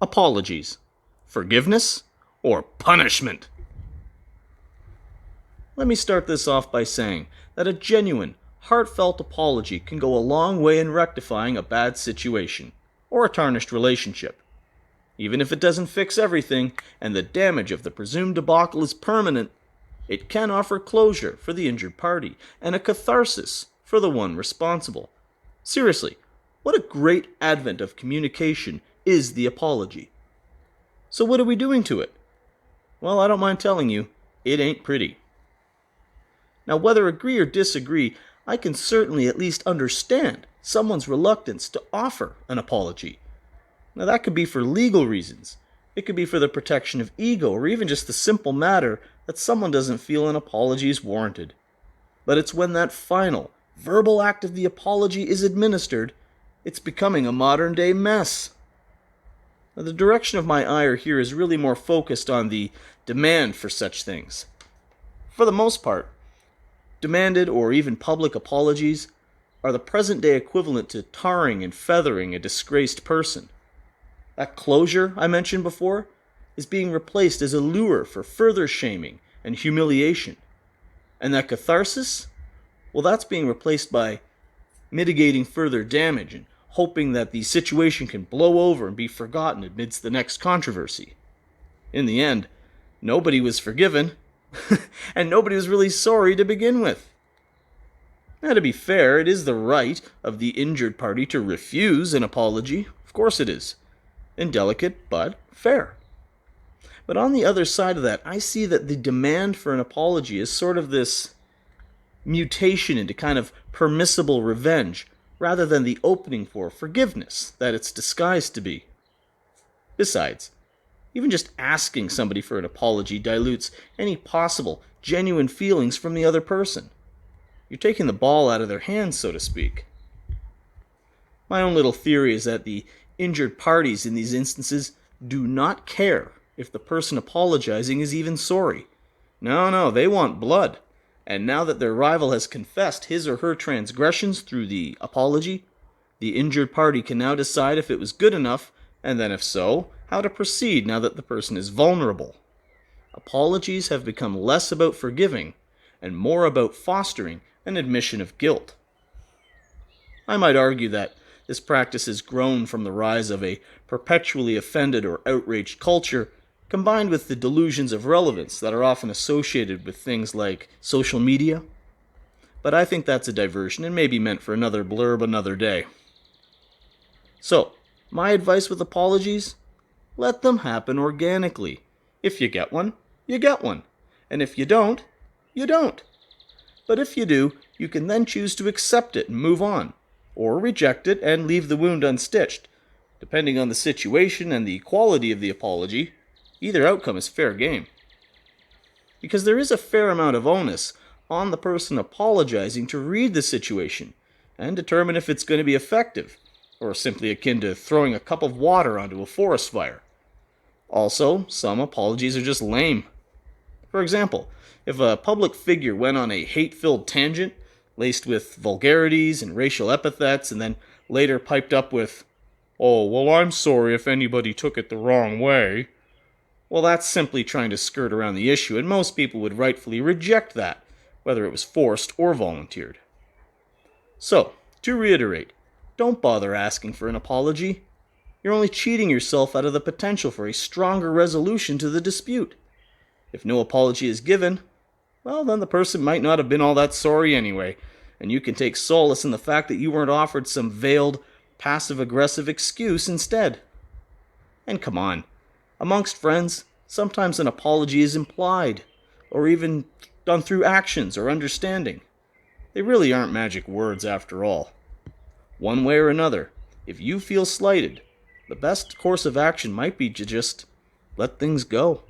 Apologies. Forgiveness or punishment? Let me start this off by saying that a genuine, heartfelt apology can go a long way in rectifying a bad situation or a tarnished relationship. Even if it doesn't fix everything and the damage of the presumed debacle is permanent, it can offer closure for the injured party and a catharsis for the one responsible. Seriously, what a great advent of communication is the apology. So what are we doing to it? Well, I don't mind telling you, it ain't pretty. Now, whether agree or disagree, I can certainly at least understand someone's reluctance to offer an apology. Now, that could be for legal reasons. It could be for the protection of ego, or even just the simple matter that someone doesn't feel an apology is warranted. But it's when that final, verbal act of the apology is administered, it's becoming a modern-day mess. Now, the direction of my ire here is really more focused on the demand for such things. For the most part, demanded or even public apologies are the present-day equivalent to tarring and feathering a disgraced person. That closure I mentioned before is being replaced as a lure for further shaming and humiliation. And that catharsis? Well, that's being replaced by mitigating further damage and hoping that the situation can blow over and be forgotten amidst the next controversy. In the end, nobody was forgiven, and nobody was really sorry to begin with. Now, to be fair, it is the right of the injured party to refuse an apology. Of course it is. Indelicate, but fair. But on the other side of that, I see that the demand for an apology is sort of this mutation into kind of permissible revenge, rather than the opening for forgiveness that it's disguised to be. Besides, even just asking somebody for an apology dilutes any possible, genuine feelings from the other person. You're taking the ball out of their hands, so to speak. My own little theory is that the injured parties in these instances do not care if the person apologizing is even sorry. No, they want blood. And now that their rival has confessed his or her transgressions through the apology, the injured party can now decide if it was good enough, and then if so, how to proceed now that the person is vulnerable. Apologies have become less about forgiving and more about fostering an admission of guilt. I might argue that this practice has grown from the rise of a perpetually offended or outraged culture, combined with the delusions of relevance that are often associated with things like social media. But I think that's a diversion and may be meant for another blurb another day. So, my advice with apologies? Let them happen organically. If you get one, you get one. And if you don't, you don't. But if you do, you can then choose to accept it and move on, or reject it and leave the wound unstitched. Depending on the situation and the quality of the apology, either outcome is fair game. Because there is a fair amount of onus on the person apologizing to read the situation and determine if it's going to be effective, or simply akin to throwing a cup of water onto a forest fire. Also, some apologies are just lame. For example, if a public figure went on a hate-filled tangent, laced with vulgarities and racial epithets, and then later piped up with, "Oh, well, I'm sorry if anybody took it the wrong way," well, that's simply trying to skirt around the issue, and most people would rightfully reject that, whether it was forced or volunteered. So, to reiterate, don't bother asking for an apology. You're only cheating yourself out of the potential for a stronger resolution to the dispute. If no apology is given, well, then the person might not have been all that sorry anyway, and you can take solace in the fact that you weren't offered some veiled, passive-aggressive excuse instead. And come on, amongst friends, sometimes an apology is implied, or even done through actions or understanding. They really aren't magic words after all. One way or another, if you feel slighted, the best course of action might be to just let things go.